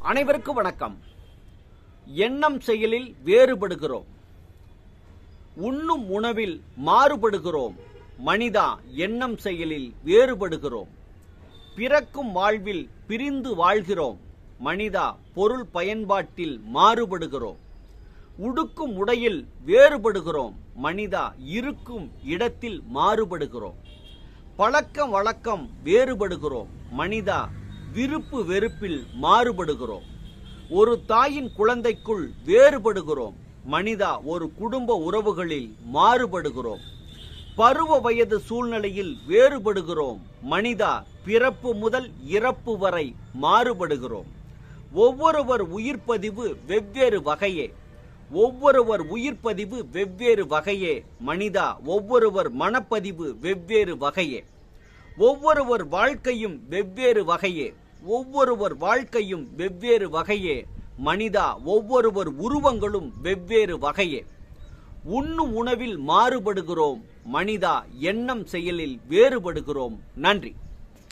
அனைவருக்கும் வணக்கம். எண்ணம் செயலில் வேறுபடுகிறோம், உண்ணும் உணவில் மாறுபடுகிறோம். மனிதா, எண்ணம் செயலில் வேறுபடுகிறோம். பிறக்கும் வாழ்வில் பிரிந்து வாழ்கிறோம். மனிதா, பொருள் பயன்பாட்டில் மாறுபடுகிறோம். உடுக்கும் உடையில் வேறுபடுகிறோம். மனிதா, இருக்கும் இடத்தில் மாறுபடுகிறோம். பழக்கம் வழக்கம் வேறுபடுகிறோம். மனிதா, விருப்பு வெறுப்பில் மாறுபடுகிறோம். ஒரு தாயின் குழந்தைக்குள் வேறுபடுகிறோம். மனிதா, ஒரு குடும்ப உறவுகளில் மாறுபடுகிறோம். பருவ வயது சூழ்நிலையில் வேறுபடுகிறோம். மனிதா, பிறப்பு முதல் இறப்பு வரை மாறுபடுகிறோம். ஒவ்வொருவர் உயிர்ப்பதிவு வெவ்வேறு வகையே. ஒவ்வொருவர் உயிர்ப்பதிவு வெவ்வேறு வகையே. மனிதா, ஒவ்வொருவர் மனப்பதிவு வெவ்வேறு வகையே. ஒவ்வொருவர் வாழ்க்கையும் வெவ்வேறு வகையே. ஒவ்வொருவர் வாழ்க்கையும் வெவ்வேறு வகையே. மனிதா, ஒவ்வொருவர் உருவங்களும் வெவ்வேறு வகையே. உண்ணும் உணவில் மாறுபடுகிறோம். மனிதா, எண்ணம் செயலில் வேறுபடுகிறோம். நன்றி.